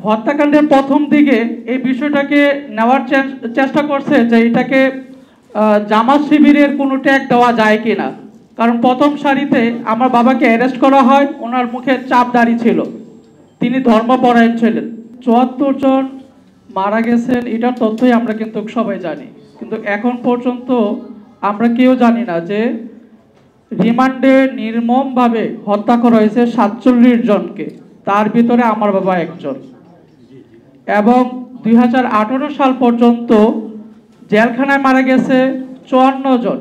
হত্যাকাণ্ডের প্রথম দিকে এই বিষয়টাকে নেওয়ার চেষ্টা করছে যে এটাকে জামাত শিবিরের কোনো ট্যাগ দেওয়া যায় কিনা, কারণ প্রথম সারিতে আমার বাবাকে অ্যারেস্ট করা হয়, ওনার মুখে চাপ দাড়ি ছিল, তিনি ধর্মপরায়ণ ছিলেন। ৭৪ জন মারা গেছেন এটার তথ্যই আমরা কিন্তু সবাই জানি, কিন্তু এখন পর্যন্ত আমরা কেউ জানি না যে রিমান্ডে নির্মমভাবে হত্যা করা হয়েছে ৪৭ জনকে, তার ভিতরে আমার বাবা একজন। এবং ২০১৮ সাল পর্যন্ত জেলখানায় মারা গেছে ৫৪ জন,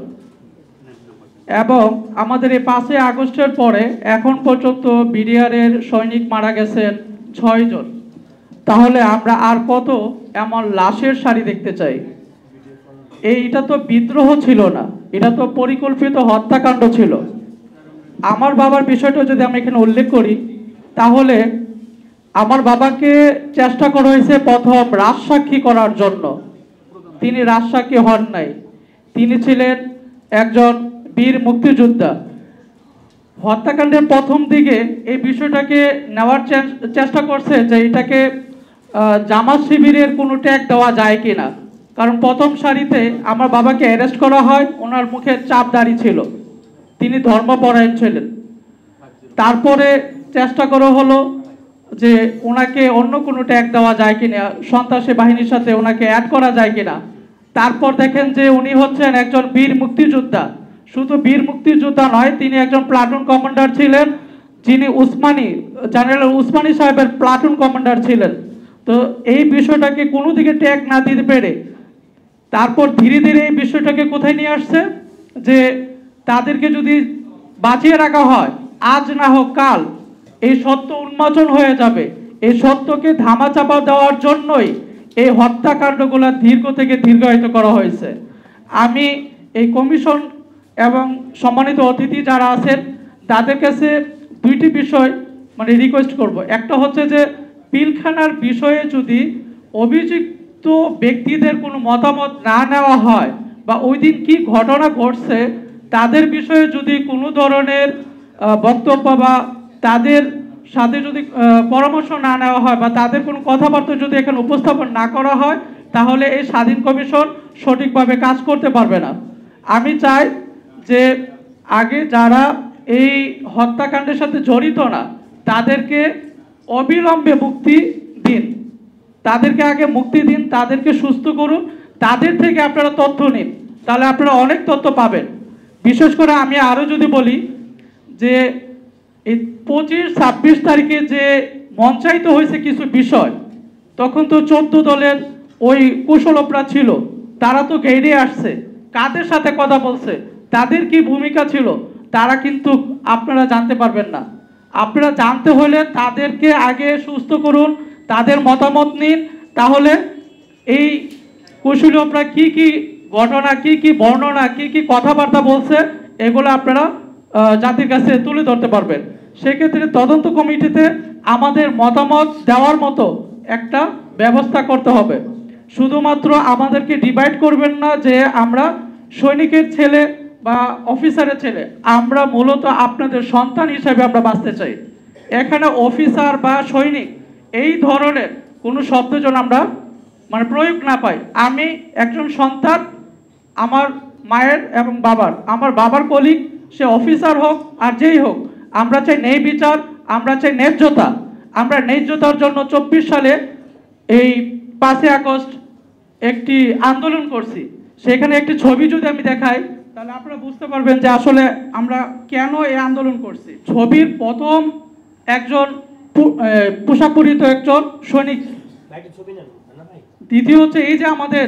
এবং আমাদের এই ৫ই আগস্টের পরে এখন পর্যন্ত বিডিআরের সৈনিক মারা গেছেন ৬ জন। তাহলে আমরা আর কত এমন লাশের সারি দেখতে চাই? এটা তো বিদ্রোহ ছিল না, এটা তো পরিকল্পিত হত্যাকাণ্ড ছিল। আমার বাবার বিষয়টা যদি আমি এখানে উল্লেখ করি, তাহলে আমার বাবাকে চেষ্টা করা হয়েছে প্রথম রাজসাক্ষী করার জন্য, তিনি রাজসাক্ষী হন নাই, তিনি ছিলেন একজন বীর মুক্তিযোদ্ধা। হত্যাকাণ্ডের প্রথম দিকে এই বিষয়টাকে নেওয়ার চেষ্টা করছে যে এটাকে জামাত শিবিরের কোনো ট্যাগ দেওয়া যায় কিনা, কারণ প্রথম সারিতে আমার বাবাকে অ্যারেস্ট করা হয়, ওনার মুখে চাপ দাড়ি ছিল, তিনি ধর্মপরায়ণ ছিলেন। তারপরে চেষ্টা করা হলো যে ওনাকে অন্য কোনো ট্যাগ দেওয়া যায় কিনা, সন্ত্রাসী বাহিনীর সাথে ওনাকে অ্যাড করা যায় কিনা। তারপর দেখেন যে উনি হচ্ছেন একজন বীর মুক্তিযোদ্ধা, শুধু বীর মুক্তিযোদ্ধা নয়, তিনি একজন প্লাটুন কমান্ডার ছিলেন, যিনি জেনারেল উসমানী সাহেবের প্লাটুন কমান্ডার ছিলেন। তো এই বিষয়টাকে কোনো দিকে ট্যাগ না দিতে পেরে তারপর ধীরে ধীরে এই বিষয়টাকে কোথায় নিয়ে আসছে যে তাদেরকে যদি বাঁচিয়ে রাখা হয়, আজ না হোক কাল এই সত্য উন্মোচন হয়ে যাবে। এই সত্যকে ধামাচাপা দেওয়ার জন্যই এই হত্যাকাণ্ডগুলো দীর্ঘ থেকে দীর্ঘায়িত করা হয়েছে। আমি এই কমিশন এবং সম্মানিত অতিথি যারা আছেন তাদের কাছে দুইটি বিষয় রিকোয়েস্ট করব। একটা হচ্ছে যে পিলখানার বিষয়ে যদি অভিযুক্ত ব্যক্তিদের কোনো মতামত না নেওয়া হয়, বা ওই দিন কী ঘটনা ঘটছে তাদের বিষয়ে যদি কোনো ধরনের বক্তব্য বা তাদের সাথে যদি পরামর্শ না নেওয়া হয়, বা তাদের কোনো কথাবার্তা যদি এখানে উপস্থাপন না করা হয়, তাহলে এই স্বাধীন কমিশন সঠিকভাবে কাজ করতে পারবে না। আমি চাই যে আগে যারা এই হত্যাকাণ্ডের সাথে জড়িত না তাদেরকে অবিলম্বে মুক্তি দিন, তাদেরকে আগে মুক্তি দিন, তাদেরকে সুস্থ করুন, তাদের থেকে আপনারা তথ্য নিন, তাহলে আপনারা অনেক তথ্য পাবেন। বিশেষ করে আমি আরও যদি বলি যে এই 25-26 তারিখে যে মঞ্চায়িত হয়েছে কিছু বিষয়, তখন তো 14 দলের ওই কুশলভরা ছিল, তারা তো গেড়ে আসছে, কাদের সাথে কথা বলছে, তাদের কি ভূমিকা ছিল, তারা কিন্তু আপনারা জানতে পারবেন না। আপনারা জানতে হলে তাদেরকে আগে সুস্থ করুন, তাদের মতামত নিন, তাহলে এই কুশলভরা কি কি ঘটনা, কি কি বর্ণনা, কি কি কথাবার্তা বলছে, এগুলো আপনারা জাতির কাছে তুলে ধরতে পারবেন। সেক্ষেত্রে তদন্ত কমিটিতে আমাদের মতামত দেওয়ার মতো একটা ব্যবস্থা করতে হবে। শুধুমাত্র আমাদেরকে ডিভাইড করবেন না যে আমরা সৈনিকের ছেলে বা অফিসারের ছেলে, আমরা মূলত আপনাদের সন্তান হিসেবে আমরা বাঁচতে চাই। এখানে অফিসার বা সৈনিক এই ধরনের কোনো শব্দ যেন আমরা প্রয়োগ না পাই। আমি একজন সন্তান, আমার মায়ের এবং বাবার, আমার বাবার কলিগ, সে অফিসার হোক আর যেই হোক, আমরা চাই ন্যায় বিচার, আমরা চাই ন্যায্যতা। আমরা ন্যায্যতার জন্য 24 সালে এই 5ই আগস্ট একটি আন্দোলন করছি। সেখানে একটি ছবি যদি আমি দেখাই তাহলে আপনারা বুঝতে পারবেন যে আসলে আমরা কেন এই আন্দোলন করছি। ছবির প্রথম একজন পোশাক পরিহিত একজন সৈনিক, দ্বিতীয় হচ্ছে এই যে আমাদের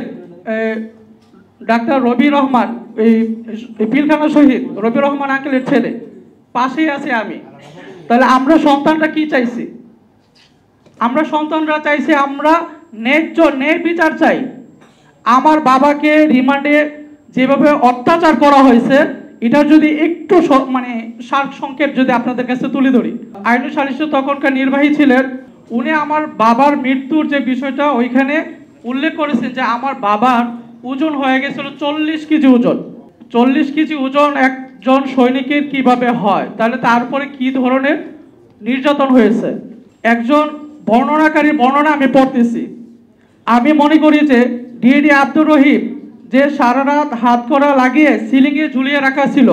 ডাক্তার রবি রহমান, এই পিলখানা শহীদ রবি রহমান আঙ্কেলের ছেলে, পাশেই আছে আমি। তাহলে আমরা সন্তানরা কি চাইছি? আমরা সন্তানরা চাইছি আমরা ন্যায় বিচার চাই। আমার বাবাকে রিমান্ডে যেভাবে অত্যাচার করা হয়েছে, এটার যদি একটু সার সংক্ষেপ যদি আপনাদের কাছে তুলে ধরি। আইনু সালিসে তখনকার নির্বাহী ছিলেন, উনি আমার বাবার মৃত্যুর যে বিষয়টা ওইখানে উল্লেখ করেছেন যে আমার বাবার ওজন হয়ে গেছিল 40 কেজি ওজন। 40 কেজি ওজন একজন সৈনিকের কিভাবে হয়, তাহলে তারপরে কি ধরনের নির্যাতন হয়েছে। একজন বর্ণনাকারী বর্ণনা আমি পড়তেছি। আমি মনে করি যে ডিএডি আব্দুর রহিম যে সারা রাত হাত করা লাগিয়ে সিলিংয়ে ঝুলিয়ে রাখা ছিল,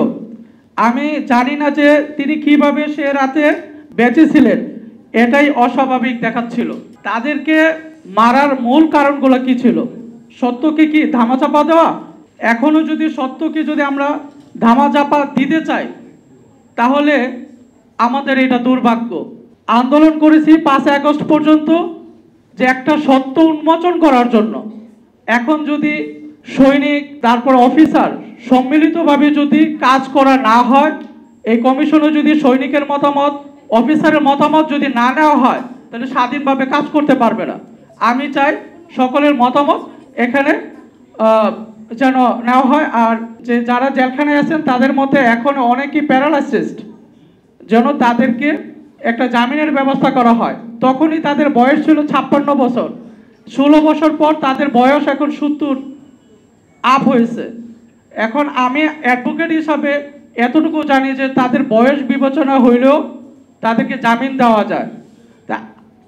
আমি জানি না যে তিনি কিভাবে সে রাতে বেঁচে ছিলেন, এটাই অস্বাভাবিক দেখাচ্ছিল। তাদেরকে মারার মূল কারণগুলো কি ছিল? সত্যকে কি ধামাচাপা দেওয়া? এখনো যদি সত্যকে যদি আমরা ধামাচাপা দিতে চাই তাহলে আমাদের এটা দুর্ভাগ্য। আন্দোলন করেছি 5 আগস্ট পর্যন্ত যে একটা সত্য উন্মোচন করার জন্য। এখন যদি সৈনিক তারপর অফিসার সম্মিলিতভাবে যদি কাজ করা না হয়, এই কমিশনে যদি সৈনিকের মতামত অফিসারের মতামত যদি না নেওয়া হয়, তাহলে স্বাধীনভাবে কাজ করতে পারবে না। আমি চাই সকলের মতামত এখানে যেন নেওয়া হয়। আর যে যারা জেলখানায় আছেন তাদের মধ্যে এখন অনেকেই প্যারালাইসিসড, যেন তাদেরকে একটা জামিনের ব্যবস্থা করা হয়। তখনই তাদের বয়স ছিল 56 বছর, 16 বছর পর তাদের বয়স এখন 70 আপ হয়েছে। এখন আমি অ্যাডভোকেট হিসাবে এতটুকু জানি যে তাদের বয়স বিবেচনা হইলেও তাদেরকে জামিন দেওয়া যায়।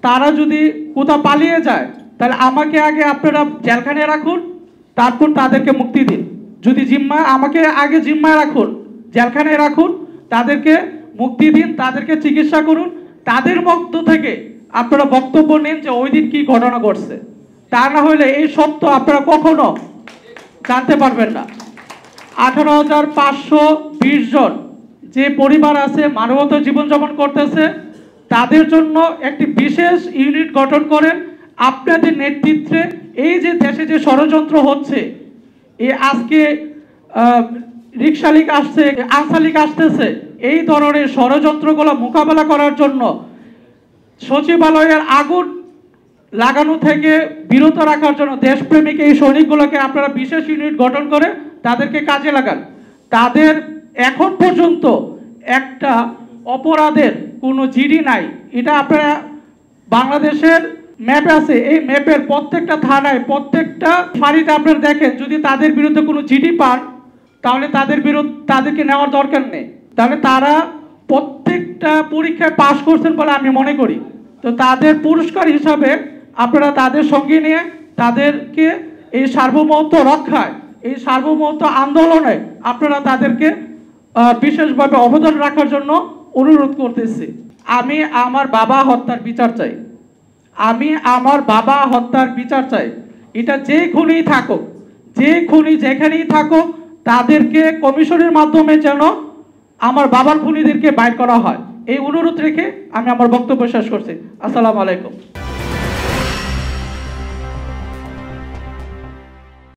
তারা যদি কোথাও পালিয়ে যায় তাহলে আমাকে আগে আপনারা জেলখানায় রাখুন, তারপর তাদেরকে মুক্তি দিন। যদি আমাকে আগে জিম্মায় রাখুন, জেলখানায় রাখুন, তাদেরকে মুক্তি দিন, তাদেরকে চিকিৎসা করুন, তাদের মধ্য থেকে আপনারা বক্তব্য নিন যে ওই দিন কী ঘটনা ঘটছে। তা না হলে এই সত্য আপনারা কখনো জানতে পারবেন না। 18,520 জন যে পরিবার আছে মানবতা জীবনযাপন করতেছে, তাদের জন্য একটি বিশেষ ইউনিট গঠন করেন আপনাদের নেতৃত্বে। এই যে দেশে যে ষড়যন্ত্র হচ্ছে, এই আজকে রিকশালিক আসছে, আনসালিক আসতেছে, এই ধরনের ষড়যন্ত্রগুলো মোকাবেলা করার জন্য সচিবালয়ের আগুন লাগানো থেকে বিরত রাখার জন্য দেশপ্রেমিক এই সৈনিকগুলোকে আপনারা বিশেষ ইউনিট গঠন করে তাদেরকে কাজে লাগান। তাদের এখন পর্যন্ত একটা অপরাধের কোনো জিডি নাই। এটা আপনারা বাংলাদেশের ম্যাপ আছে, এই ম্যাপের প্রত্যেকটা থানায় প্রত্যেকটা ফাঁড়িতে আপনারা দেখেন, যদি তাদের বিরুদ্ধে কোনো জিডি পান তাহলে তাদেরকে নেওয়ার দরকার নেই। তাহলে তারা প্রত্যেকটা পরীক্ষায় পাশ করছেন বলে আমি মনে করি। তো তাদের পুরস্কার হিসাবে আপনারা তাদের সঙ্গে নিয়ে তাদেরকে এই সার্বভৌমত্ব রক্ষায়, এই সার্বভৌমত্ব আন্দোলনে আপনারা তাদেরকে বিশেষভাবে অবদান রাখার জন্য অনুরোধ করতেছি। আমি আমার বাবা হত্যার বিচার চাই। আমি আমার বাবা হত্যার বিচার চাই। এটা যে খুনি থাকুক, যে খুনি যেখানেই থাকুক, তাদেরকে কমিশনের মাধ্যমে যেন আমার বাবার খুনিদেরকে বাইর করা হয়, এই অনুরোধ রেখে আমি আমার বক্তব্য শেষ করছি। আসসালামু আলাইকুম।